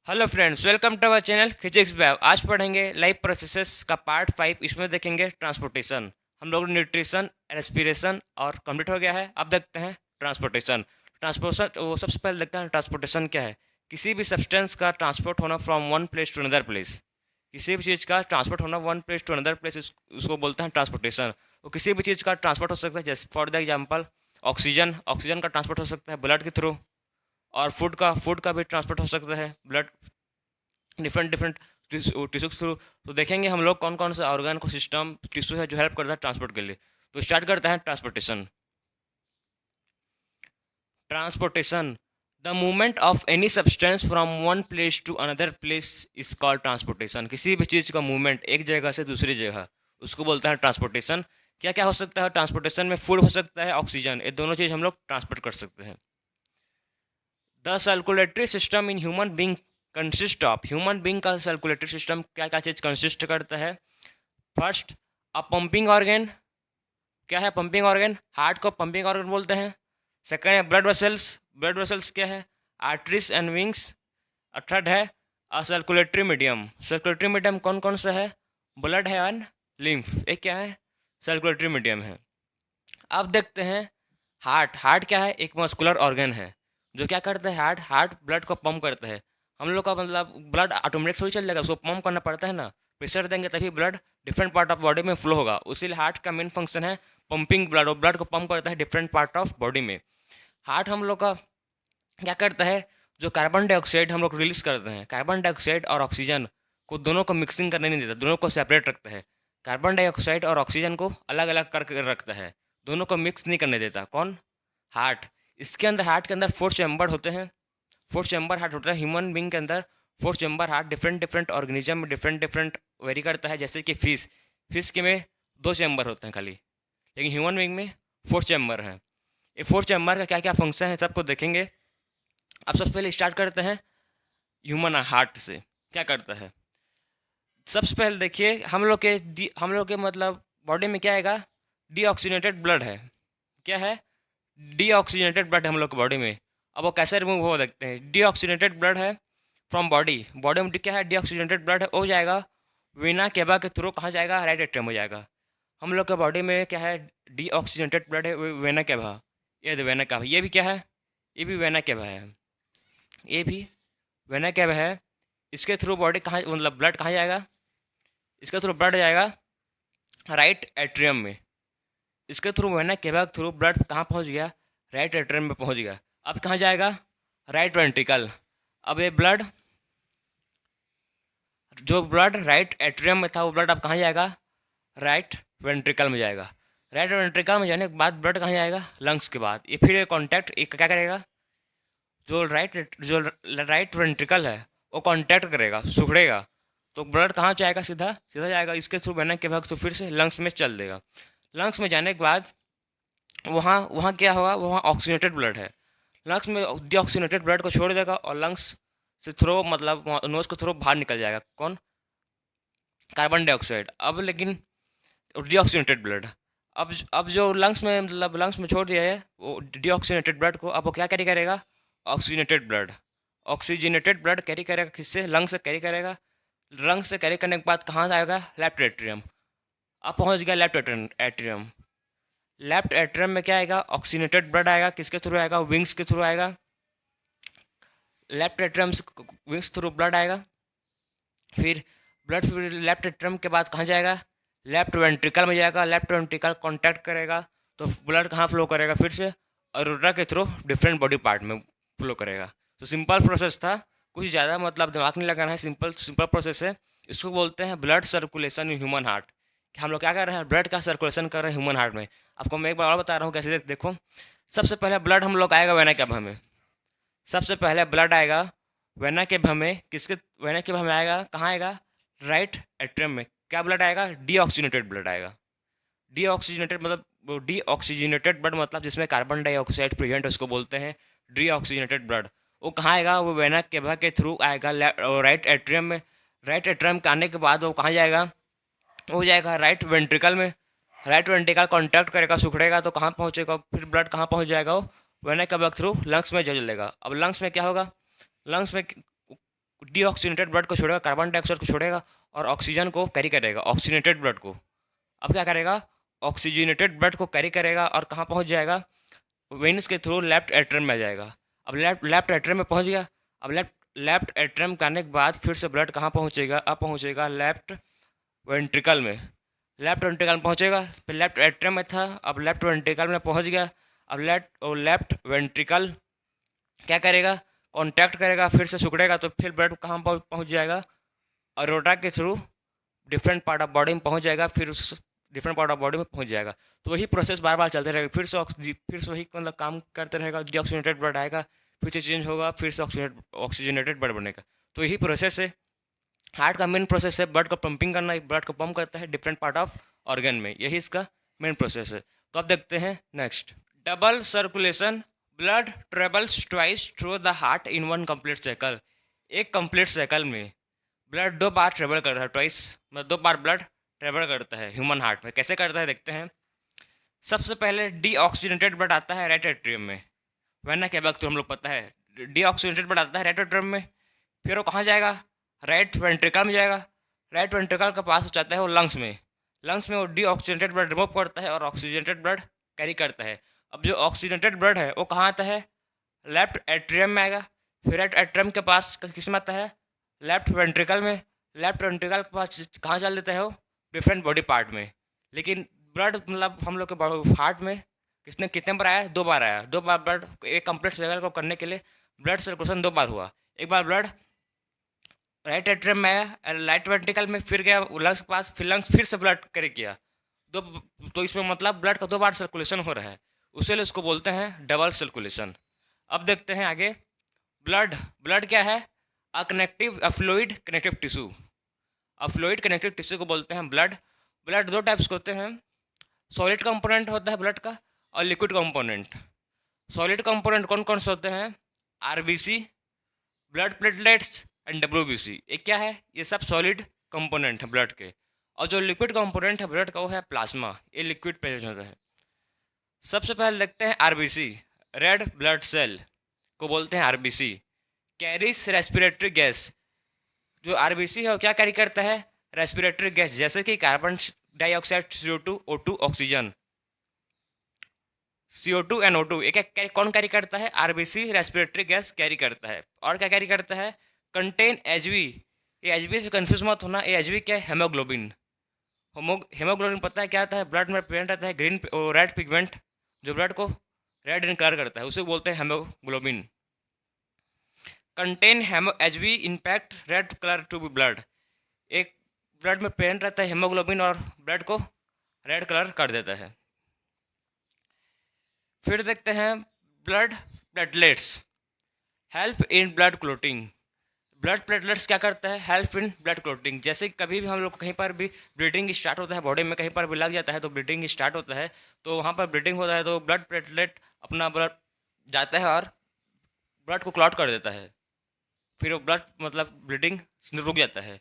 Hello friends, welcome to our channel physics lab. आज पढ़ेंगे life processes का part 5। इसमें देखेंगे ट्रांसपोर्टेशन। हम लोग न्यूट्रिशन, रेस्पिरेशन और कंप्लीट हो गया है। अब देखते हैं ट्रांसपोर्टेशन। ट्रांसपोर्टेशन वो सबसे पहले देखते हैं ट्रांसपोर्टेशन क्या है। किसी भी सब्सटेंस का ट्रांसपोर्ट होना from one place to another place. किसी भी चीज़ का ट्रांसपोर्ट होना one place to another place, उसको बोलते हैं ट्रांसपोर्टेशन। वो किसी भी चीज़ का ट्रांसपोर्ट हो सकता है, जैसे for the example oxygen. Oxygen का ट्रांसपोर्ट हो सकता है ब्लड के थ्रू। और फूड का भी ट्रांसपोर्ट हो सकता है ब्लड, डिफरेंट डिफरेंट टिश्यू के थ्रू। तो देखेंगे हम लोग कौन कौन सा ऑर्गन को सिस्टम टिश्यू है जो हेल्प करता है ट्रांसपोर्ट के लिए। तो स्टार्ट करते हैं transportation. Transportation, the movement of any substance from one place to another place is called transportation. किसी भी चीज़ का मूवमेंट एक जगह से दूसरी जगह, उसको बोलते हैं ट्रांसपोर्टेशन। क्या क्या हो सकता है ट्रांसपोर्टेशन में? फूड हो सकता है, ऑक्सीजन, ये दोनों चीज़ हम लोग ट्रांसपोर्ट कर सकते हैं। The circulatory system in human being consist of. Human being का सर्कुलेटरी सिस्टम क्या क्या चीज़ कंसिस्ट करता है? फर्स्ट, अ पंपिंग ऑर्गन। क्या है पंपिंग ऑर्गन? हार्ट को पंपिंग ऑर्गन बोलते हैं। सेकंड है ब्लड वेसल्स। ब्लड वेसल्स क्या है? Arteries and wings. और थर्ड है अ सर्कुलेटरी मीडियम। सर्कुलेटरी मीडियम कौन कौन सा है? ब्लड है एंड लिम्फ। एक क्या है? सर्कुलेटरी मीडियम है। अब देखते हैं हार्ट। हार्ट क्या है? एक मस्कुलर ऑर्गन है जो क्या करता है, हार्ट हार्ट ब्लड को पंप करता है। हम लोग का मतलब ब्लड ऑटोमेटिक थोड़ी चल जाएगा, उसको पंप करना पड़ता है ना। प्रेशर देंगे तभी blood different part of body में फ्लो होगा। उसीलिए हार्ट का मेन फंक्शन है पंपिंग ब्लड, और ब्लड को पंप करता है डिफरेंट पार्ट ऑफ बॉडी में। हार्ट हम लोग का क्या करता है, जो कार्बन डाइऑक्साइड हम लोग रिलीज करते हैं, कार्बन डाइऑक्साइड और ऑक्सीजन को दोनों को मिक्सिंग करने नहीं देता, दोनों को सेपरेट रखता है। कार्बन डाइऑक्साइड और ऑक्सीजन को अलग अलग करके रखता है, दोनों को मिक्स नहीं करने देता। कौन? हार्ट। इसके अंदर, हार्ट के अंदर 4 चैम्बर होते हैं। 4 चैम्बर हार्ट होता है ह्यूमन बींग के अंदर। 4 chamber heart different different organism में डिफरेंट डिफरेंट वेरी करता है। जैसे कि फिश, फिश के में 2 चैम्बर होते हैं खाली, लेकिन ह्यूमन बींग में 4 चैम्बर हैं। ये 4 चैम्बर का क्या क्या फंक्शन है सबको देखेंगे। अब सबसे पहले स्टार्ट करते हैं ह्यूमन हार्ट से। क्या करता है सबसे पहले देखिए, हम लोग के मतलब बॉडी में क्या आएगा? डीऑक्सीनेटेड ब्लड है। क्या है? डीऑक्सीजनेटेड ब्लड हम लोग की बॉडी में। अब वो कैसे रिमूव हो देखते हैं। डीऑक्सीजनेटेड ब्लड है फ्रॉम बॉडी। बॉडी में क्या है? डीऑक्सीजनेटेड ब्लड है, हो जाएगा वेना केवा के थ्रू। कहाँ जाएगा? राइट एट्रियम हो जाएगा। हम लोग के बॉडी में क्या है? डीऑक्सीजनेटेड ब्लड है, वेना केवा। ये वेना केवा, ये भी क्या है? ये भी वेना केवा है। ये भी वेना केवा है। इसके थ्रू बॉडी कहाँ, मतलब ब्लड कहाँ जाएगा? इसके थ्रू ब्लड जाएगा राइट एट्रियम में। इसके थ्रू वेना केवा के थ्रू ब्लड कहाँ पहुँच गया? राइट एट्रियम में पहुँच गया। अब कहाँ जाएगा? Right ventricle. अब ये ब्लड, जो ब्लड राइट एट्रियम में था, वो ब्लड अब कहाँ जाएगा? राइट वेंट्रिकल में जाएगा। राइट वेंट्रिकल में जाने के बाद ब्लड कहाँ जाएगा? लंग्स के बाद। ये फिर कॉन्टैक्ट क्या करेगा? जो राइट वेंट्रिकल है वो कॉन्टैक्ट करेगा, सुखड़ेगा, तो ब्लड कहाँ जाएगा? सीधा सीधा जाएगा इसके थ्रू वेना के भाग, तो फिर से लंग्स में चल देगा। लंग्स में जाने के बाद वहाँ वहाँ क्या होगा? वहाँ ऑक्सीजनेटेड ब्लड है। लंग्स में डीऑक्सीजनेटेड ब्लड को छोड़ देगा और लंग्स से थ्रो, मतलब नोज के थ्रो बाहर निकल जाएगा। कौन? Carbon dioxide. अब लेकिन डीऑक्सीजनेटेड ब्लड, अब जो लंग्स में, मतलब लंग्स में छोड़ दिया है वो डीऑक्सीजनेटेड ब्लड को, अब वो क्या कैरी करेगा? Oxygenated blood. Oxygenated blood carry करेगा किससे? लंग से कैरी करेगा। लंग से कैरी करने के बाद कहाँ जाएगा? Left atrium. अब पहुँच गया लेफ्ट एट्रियम। लेफ्ट एट्रियम में क्या आएगा? ऑक्सीजनेटेड ब्लड आएगा। किसके थ्रू आएगा? विंग्स के थ्रू आएगा। लेफ्ट एट्रियम से विंग्स थ्रू ब्लड आएगा। फिर लेफ्ट एट्रियम के बाद कहाँ जाएगा? लेफ्ट वेंट्रिकल में जाएगा। लेफ्ट वेंट्रिकल कॉन्टैक्ट करेगा तो ब्लड कहाँ फ्लो करेगा? फिर से अरोरा के थ्रू डिफरेंट बॉडी पार्ट में फ्लो करेगा। तो सिंपल प्रोसेस था, कुछ ज़्यादा मतलब दिमाग नहीं लगाना है, सिंपल सिंपल प्रोसेस है। इसको बोलते हैं blood circulation in human heart. कि हम लोग क्या कर रहे हैं? ब्लड का सर्कुलेशन कर रहे हैं ह्यूमन हार्ट में। आपको मैं एक बार और बता रहा हूँ कैसे। देखो, सबसे पहले ब्लड हम लोग आएगा वेना कैवा में। सबसे पहले ब्लड आएगा वेना केवा में। किसके? वेना केवा में आएगा। कहाँ आएगा? राइट एट्रियम में। क्या ब्लड आएगा? डीऑक्सीजनेटेड ब्लड आएगा। डीऑक्सीजनेटेड मतलब डीऑक्सीजनेटेड ब्लड मतलब जिसमें कार्बन डाइऑक्साइड प्रेजेंट है, उसको बोलते हैं डीऑक्सीजनेटेड ब्लड। वो कहाँ आएगा? वो वेना केवा के थ्रू आएगा राइट एट्रियम में। राइट एट्रियम के आने के बाद वो कहाँ जाएगा? वो जाएगा राइट वेंट्रिकल में। राइट वेंट्रिकल कॉन्टैक्ट करेगा, सुखड़ेगा, तो कहाँ पहुँचेगा? फिर ब्लड कहाँ पहुँच जाएगा? वो वेना केवा के थ्रू लंग्स में चलेगा। अब लंग्स में क्या होगा? लंग्स में डीऑक्सीजनेटेड ब्लड को छोड़ेगा, कार्बन डाइऑक्साइड को छोड़ेगा और ऑक्सीजन को कैरी करेगा, ऑक्सीजनेटेड ब्लड को। अब क्या करेगा, ऑक्सीजनेटेड ब्लड को कैरी करेगा और कहाँ पहुँच जाएगा, वेन्स के थ्रू लेफ्ट एट्रियम में जाएगा। अब लेफ्ट एट्रियम में पहुँच गया। अब लेफ्ट एट्रियम करने के बाद फिर से ब्लड कहाँ पहुँचेगा, अब पहुँचेगा लेफ्ट वेंट्रिकल में। लेफ्ट वेंट्रिकल में पहुँचेगा, फिर लेफ्ट एट्रियम में था, अब लेफ्ट वेंट्रिकल में पहुँच गया। अब लेफ्ट वेंट्रिकल क्या करेगा, कॉन्टैक्ट करेगा, फिर से सिकुड़ेगा, तो फिर ब्लड कहाँ पहुँच जाएगा, अरोटा के through different part of body में पहुँच जाएगा, फिर उस डिफरेंट पार्ट ऑफ बॉडी में पहुँच जाएगा। तो वही प्रोसेस बार बार चलते रहेगा, फिर से वही मतलब काम करते रहेगा। डीऑक्सीजनेटेड ब्लड आएगा, फिर से चेंज होगा, फिर से ऑक्सीजनेटेड ब्लड बनेगा। तो यही प्रोसेस है, हार्ट का मेन प्रोसेस है, ब्लड को पंपिंग करना, ब्लड को पंप करता है डिफरेंट पार्ट ऑफ ऑर्गन में, यही इसका मेन प्रोसेस है। तो अब देखते हैं next, double circulation, blood travels twice through the heart in one complete cycle. एक कंप्लीट साइकिल में ब्लड 2 बार ट्रेवल करता है, ट्वाइस मतलब 2 बार ब्लड ट्रेवल करता है ह्यूमन हार्ट में। कैसे करता है देखते हैं। सबसे पहले डीऑक्सीजनेटेड ब्लड आता है राइट एट्रियम में, वरना क्या वक्त हम लोग पता है डीऑक्सीजनेटेड ब्लड आता है राइट एट्रियम में, फिर वो कहाँ जाएगा, राइट वेंट्रिकल में जाएगा। राइट वेंट्रिकल के पास हो जाता है वो लंग्स में वो डीऑक्सीजनेटेड ब्लड रिमूव करता है और ऑक्सीजनेटेड ब्लड कैरी करता है। अब जो ऑक्सीजनेटेड ब्लड है वो कहाँ आता है, लेफ्ट एट्रियम में आएगा, फिर राइट एट्रियम के पास किस में आता है, लेफ्ट वेंट्रिकल में। लेफ्ट वेंट्रिकल के पास कहाँ चल देता है वो, डिफरेंट बॉडी पार्ट में। लेकिन ब्लड मतलब हम लोग के हार्ट में कितने बार आया, 2 बार आया। 2 बार ब्लड एक कंप्लीट साइकिल को करने के लिए ब्लड सर्कुलेशन 2 बार हुआ। एक बार ब्लड राइट एट्रियम में आया, राइट वेंट्रिकल में, फिर गया लंग्स के पास, फिर लंग्स फिर से ब्लड कैरी किया। तो इसमें मतलब ब्लड का 2 बार सर्कुलेशन हो रहा है, उसी लिए उसको बोलते हैं डबल सर्कुलेशन। अब देखते हैं आगे, ब्लड क्या है, अ fluid connective tissue. Fluid connective tissue को बोलते हैं ब्लड। ब्लड 2 टाइप्स के होते हैं, सॉलिड कंपोनेंट होता है ब्लड का और लिक्विड कंपोनेंट। सॉलिड कंपोनेंट कौन कौन से होते हैं, RBC, blood platelets and WBC. ये क्या है, ये सब सॉलिड कंपोनेंट है ब्लड के। और जो लिक्विड कंपोनेंट है ब्लड का वो है प्लाज्मा, ये लिक्विड प्रेजेंट होता है। सबसे पहले देखते हैं आरबीसी, रेड ब्लड सेल को बोलते हैं आरबीसी, कैरीज रेस्पिरेटरी गैस। जो आरबीसी है वो क्या कैरी करता है, रेस्पिरेटरी गैस, जैसे कि carbon dioxide, CO2, O2, oxygen, CO2 and O2। एक कौन कैरी करता है, आरबीसी रेस्पिरेटरी गैस कैरी करता है। और क्या कैरी करता है, कंटेन एचबी। ये एचबी से कंफ्यूज मत होना, ये एचबी क्या है, हेमोग्लोबिन। हेमोग्लोबिन पता है क्या आता है, ब्लड में प्रेजेंट रहता है ग्रीन रेड पिगमेंट, जो ब्लड को रेड इन कलर करता है, उसे बोलते हैं haemoglobin. Contain HB impact red colour to be blood. एक ब्लड में प्रेजेंट रहता है हेमोग्लोबिन और ब्लड को रेड कलर कर देता है। फिर देखते हैं blood platelets, help in blood clotting. Blood platelets क्या करता है, हेल्प इन ब्लड क्लोटिंग। जैसे कभी भी हम लोग कहीं पर भी ब्लीडिंग स्टार्ट होता है बॉडी में, कहीं पर भी लग जाता है तो ब्लीडिंग स्टार्ट होता है, तो वहाँ पर ब्लीडिंग होता है तो ब्लड प्लेटलेट अपना ब्लड जाता है और ब्लड को क्लॉट कर देता है, फिर वो ब्लड मतलब ब्लीडिंग रुक जाता है।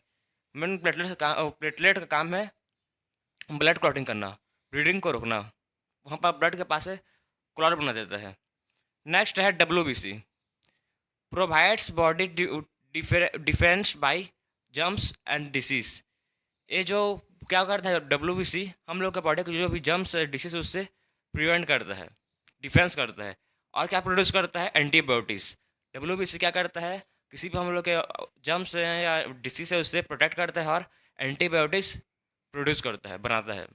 मेन प्लेटलेट का काम है ब्लड क्लॉटिंग करना, ब्लीडिंग को रोकना, वहाँ पर ब्लड के पास है क्लॉट बना देता है। नेक्स्ट है WBC, provides body defence bye germs and disease. ये जो क्या करता है डब्ल्यूबीसी, हम लोग के बॉडी को जो भी जम्स डिसीज उससे प्रिवेंट करता है, डिफेंस करता है। और क्या प्रोड्यूस करता है, एंटीबायोटिक्स। डब्ल्यूबीसी क्या करता है, किसी भी हम लोग के जम्स या डिसीज से उससे प्रोटेक्ट करता है और एंटीबायोटिक्स प्रोड्यूस करता है, बनाता है।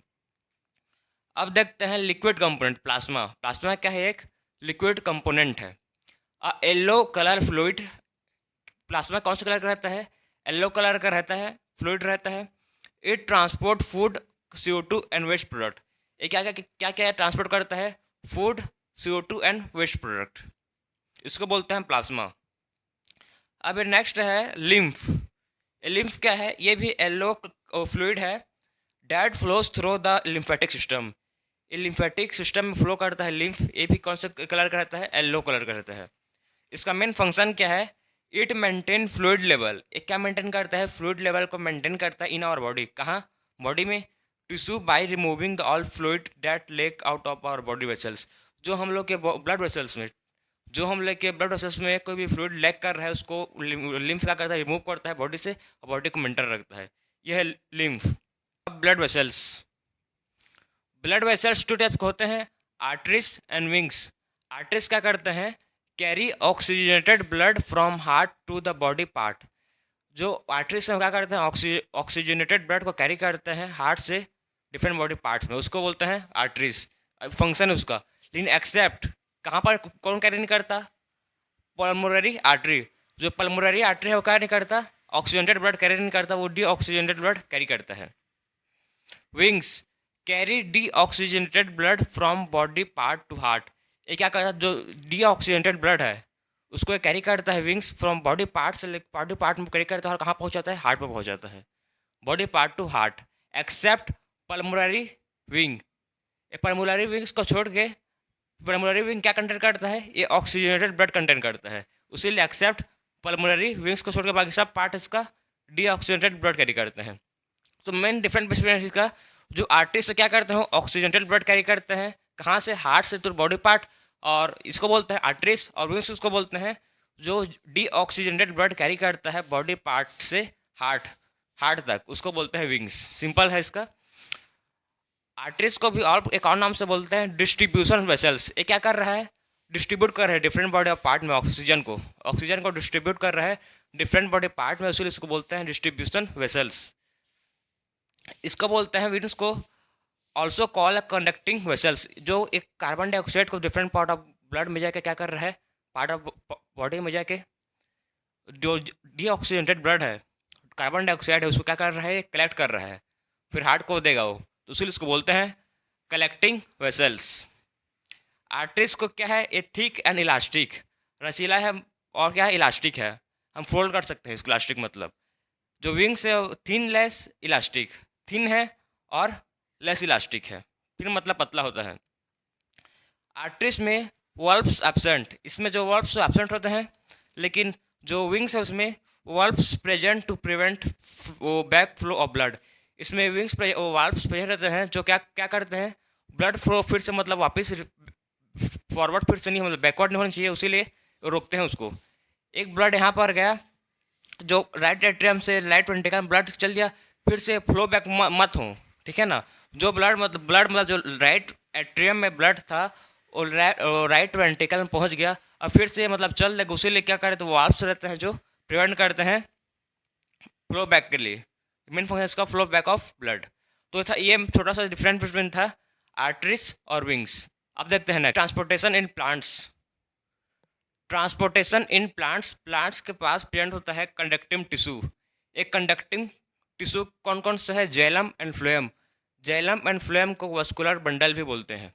अब देखते हैं लिक्विड कंपोनेंट, प्लाज्मा। प्लाज्मा क्या है, एक लिक्विड कंपोनेंट है। येलो कलर फ्लूइड, प्लाज्मा कौन सा कलर का रहता है, येलो कलर का रहता है, फ्लूइड रहता है। It transport food, CO2 and waste product. ये क्या ट्रांसपोर्ट करता है, food, CO2 and waste product, इसको बोलते हैं प्लाज्मा। अब नेक्स्ट है लिम्फ। लिम्फ क्या है, ये भी येलो फ्लूइड है, that flows through the lymphatic system. ये लिम्फेटिक सिस्टम में फ्लो करता है लिम्फ, ये भी कौन सा कलर का रहता है, येलो कलर का रहता है। इसका मेन फंक्शन क्या है, इट मेंटेन फ्लूइड लेवल। ये क्या मेंटेन करता है, फ्लूइड लेवल को मेंटेन करता है इन आवर बॉडी। कहाँ, बॉडी में, tissue by removing the all fluid that leak out of our body vessels. जो हम लोग के ब्लड वेसल्स में जो हम लेके ब्लड वेसल्स में कोई भी फ्लूइड लैक कर रहा है उसको लिम्फ क्या करता है, रिमूव करता है बॉडी से और बॉडी को मेंटेन रखता है। यह है लिम्फ। अब blood vessels, blood vessels two types होते हैं, आर्टरीज एंड विंग्स। आर्टरीज क्या करते हैं, carry oxygenated blood from heart to the body part. जो आर्टरीज क्या करते हैं, ऑक्सीजनेटेड ब्लड को कैरी करते हैं हार्ट से डिफरेंट बॉडी पार्ट्स में, उसको बोलते हैं आर्टरीज, फंक्शन उसका। लेकिन एक्सेप्ट कहाँ पर कौन कैरी नहीं करता, पल्मोनरी आर्टरी। जो पल्मोनरी आर्टरी है वो क्या नहीं करता, ऑक्सीजनेटेड ब्लड कैरी नहीं करता, वो डी ऑक्सीजनेटेड ब्लड कैरी करता है। Wings carry D oxygenated blood from body part two heart. ये क्या करता है, जो डी ऑक्सीजनेटेड ब्लड है उसको ये कैरी करता है विंग्स फ्रॉम बॉडी पार्ट से, बॉडी पार्ट में कैरी करता है और कहाँ पहुँच जाता है, हार्ट पर पहुँच जाता है, body part two heart. Accept pulmonary wing, ये पल्मोनरी विंग्स को छोड़ के, पल्मोनरी विंग क्या कंटेन करता है, ये ऑक्सीजनेटेड ब्लड कंटेन करता है, उसीलिए एक्सेप्ट पल्मोनरी विंग्स को छोड़ के बाकी सब पार्ट इसका डी ऑक्सीजनेटेड ब्लड कैरी करते हैं। तो मेन डिफरेंट बिटवीन इसका, जो आर्टिस्ट क्या करते हैं ऑक्सीजनेटेड ब्लड कैरी करते हैं कहाँ से, हार्ट से टू बॉडी पार्ट, और इसको बोलते हैं आर्टरीज, और विंग्स उसको बोलते हैं जो डी ऑक्सीजनेटेड ब्लड कैरी करता है बॉडी पार्ट से हार्ट तक, उसको बोलते हैं विंग्स। सिंपल है इसका। आर्टरीज को भी और एक और नाम से बोलते हैं डिस्ट्रीब्यूशन वेसल्स। ये क्या कर रहा है, डिस्ट्रीब्यूट कर रहा है डिफरेंट बॉडी ऑफ पार्ट में ऑक्सीजन को डिस्ट्रीब्यूट कर रहा है डिफरेंट बॉडी पार्ट में, इसलिए इसको बोलते हैं डिस्ट्रीब्यूशन वेसल्स। इसको बोलते हैं विंग्स को also call a conducting vessels. जो एक कार्बन डाइऑक्साइड को डिफरेंट पार्ट ऑफ ब्लड में जाके क्या कर रहा है, पार्ट ऑफ बॉडी में जाके जो डीऑक्सीजनेटेड ब्लड है, कार्बन डाइऑक्साइड है, उसको क्या कर रहा है, कलेक्ट कर रहा है, फिर हार्ट को देगा वो, तो इसलिए इसको बोलते हैं कलेक्टिंग वेसल्स। आर्टरीज को क्या है, ये थिक एंड इलास्टिक, रसीला है और क्या है, इलास्टिक है, हम फोल्ड कर सकते हैं इसको, इलास्टिक मतलब। जो विंग्स है थिन लेस इलास्टिक, थिन है और लेस इलास्टिक है, फिर मतलब पतला होता है। आर्टरीज में वल्व्स एब्सेंट, इसमें जो वल्व्स एब्सेंट होते हैं, लेकिन जो विंग्स है उसमें वल्व्स प्रेजेंट टू प्रिवेंट वो बैक फ्लो ऑफ ब्लड। इसमें विंग्स वल्व्स प्रेजेंट रहते हैं जो क्या क्या करते हैं, ब्लड फ्लो फिर से मतलब वापस फॉरवर्ड फिर से नहीं, मतलब बैकवर्ड नहीं होना चाहिए, उसीलिए रोकते हैं उसको। एक ब्लड यहाँ पर गया, जो राइट एट्रियम से राइट वेंट्रिकल में ब्लड चल दिया, फिर से फ्लो बैक मत हो, ठीक है ना। जो ब्लड मतलब जो राइट एट्रियम में ब्लड था वो राइट वेंट्रिकल में पहुंच गया, और फिर से मतलब चल देगा, उसीलिए क्या करे, तो वाल्व्स रहते हैं जो प्रिवेंट करते हैं फ्लो बैक के लिए, मेन फंक्शन इसका फ्लो बैक ऑफ ब्लड। तो था ये छोटा सा डिफरेंस बिटवीन था आर्टरीज और विंग्स। अब देखते हैं transportation in plants. Transportation in plants के पास प्रेजेंट होता है कंडक्टिव टिश्यू। एक कंडक्टिव टिश्यू कौन कौन सा है, xylem and phloem. Xylem and phloem को वस्कुलर बंडल भी बोलते हैं।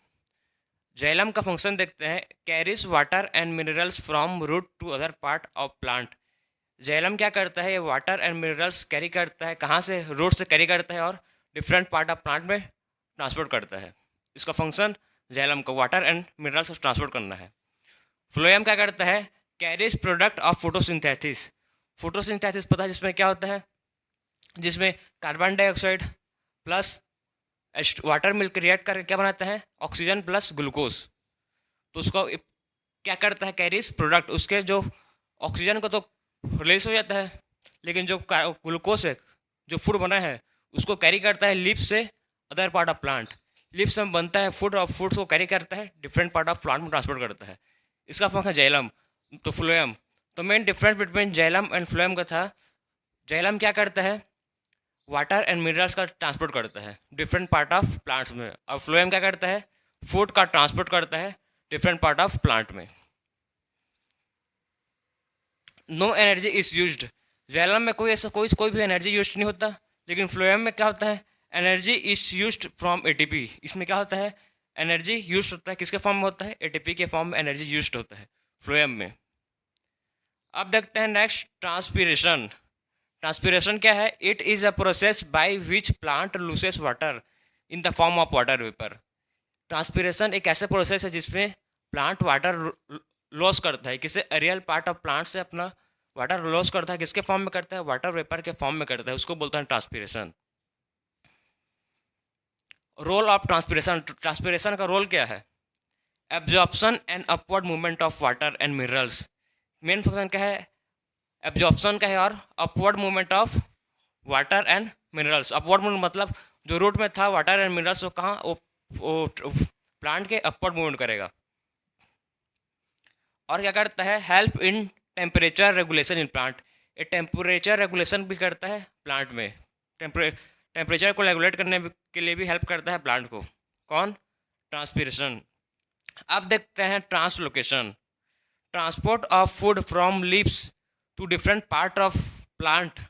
जैलम का फंक्शन देखते हैं, carries water and minerals from root to other part of plant. जैलम क्या करता है, ये वाटर एंड मिनरल्स कैरी करता है, कहाँ से, रूट से कैरी करता है और डिफरेंट पार्ट ऑफ प्लांट में ट्रांसपोर्ट करता है। इसका फंक्शन जैलम को वाटर एंड मिनरल्स को ट्रांसपोर्ट करना है। फ्लोएम क्या करता है, carries product of photosynthesis. Photosynthesis पता है जिसमें क्या होता है, जिसमें carbon dioxide plus water milk react करके क्या बनाता है, ऑक्सीजन प्लस ग्लूकोज। तो उसको क्या करता है, कैरीज प्रोडक्ट, उसके जो ऑक्सीजन को तो रिलीज हो जाता है, लेकिन जो ग्लूकोज है जो फूड बना है उसको कैरी करता है लिप्स से other part of plant. Lips में बनता है फूड और फूड्स को कैरी करता है डिफरेंट पार्ट ऑफ प्लांट में ट्रांसपोर्ट करता है। इसका फंक्शन जैलम तो फ्लोएम। तो main difference between जैलम and phloem का था, जैलम क्या करता है, वाटर एंड मिनरल्स का ट्रांसपोर्ट करता है डिफरेंट पार्ट ऑफ प्लांट्स में, और फ्लोएम क्या करता है, फूड का ट्रांसपोर्ट करता है डिफरेंट पार्ट ऑफ प्लांट में। No energy is used. Xylem में कोई ऐसा कोई भी एनर्जी यूज नहीं होता, लेकिन फ्लोएम में क्या होता है, energy is used from ATP. इसमें क्या होता है, एनर्जी यूज होता है, किसके फॉर्म में होता है, एटीपी के फॉर्म में एनर्जी यूज होता है फ्लोएम में। अब देखते हैं नेक्स्ट ट्रांसपीरेशन। ट्रांसपीरेशन क्या है, it is a process by which plant loses water in the form of water vapour. Transpiration एक ऐसा प्रोसेस है जिसमें प्लांट वाटर लॉस करता है, किसी रियल पार्ट ऑफ प्लांट से अपना वाटर लॉस करता है, किसके फॉर्म में करता है, वाटर वेपर के फॉर्म में करता है, उसको बोलते हैं transpiration. Role of transpiration, transpiration का रोल क्या है, absorption and upward movement of water and minerals. Main function क्या है? एब्जॉर्प्शन का है और upward movement of water and minerals. Upward movement मतलब जो रूट में था वाटर एंड मिनरल्स वो कहाँ, वो प्लांट के अपवर्ड मूवमेंट करेगा। और क्या करता है? Help in temperature regulation in plant. ये टेम्परेचर रेगुलेशन भी करता है प्लांट में। टेम्परेचर को रेगुलेट करने के लिए भी हेल्प करता है प्लांट को। कौन? ट्रांसपिरेशन। अब देखते हैं translocation. Transport of food from leaves to different part of plant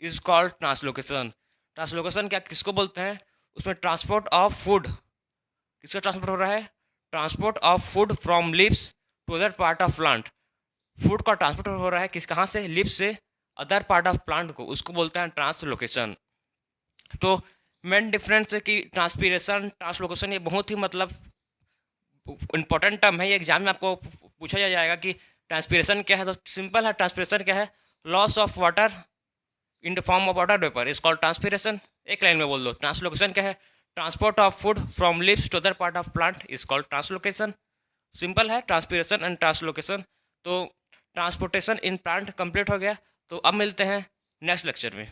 is called translocation. Translocation क्या किसको बोलते हैं? उसमें ट्रांसपोर्ट ऑफ फूड, किसका ट्रांसपोर्ट हो रहा है? Transport of food from leaves to other part of plant. Food का ट्रांसपोर्ट हो रहा है किस, कहाँ से? लीव्स से अदर पार्ट ऑफ प्लांट को, उसको बोलते हैं ट्रांसलोकेशन। तो मेन डिफरेंस है कि ट्रांसपीरेशन ट्रांसलोकेशन ये बहुत ही मतलब इंपॉर्टेंट टर्म है। ये एग्जाम में आपको पूछा जाएगा कि ट्रांसपीरेशन क्या है। तो सिंपल है, ट्रांसपीरेशन क्या है? Loss of water in the form of water vapour is called transpiration. एक लाइन में बोल दो। ट्रांसलोकेशन क्या है? Transport of food from leaves to other part of plant is called translocation. Simple है ट्रांसपीरेशन एंड ट्रांसलोकेशन। तो transportation in plant complete हो गया। तो अब मिलते हैं नेक्स्ट लेक्चर में।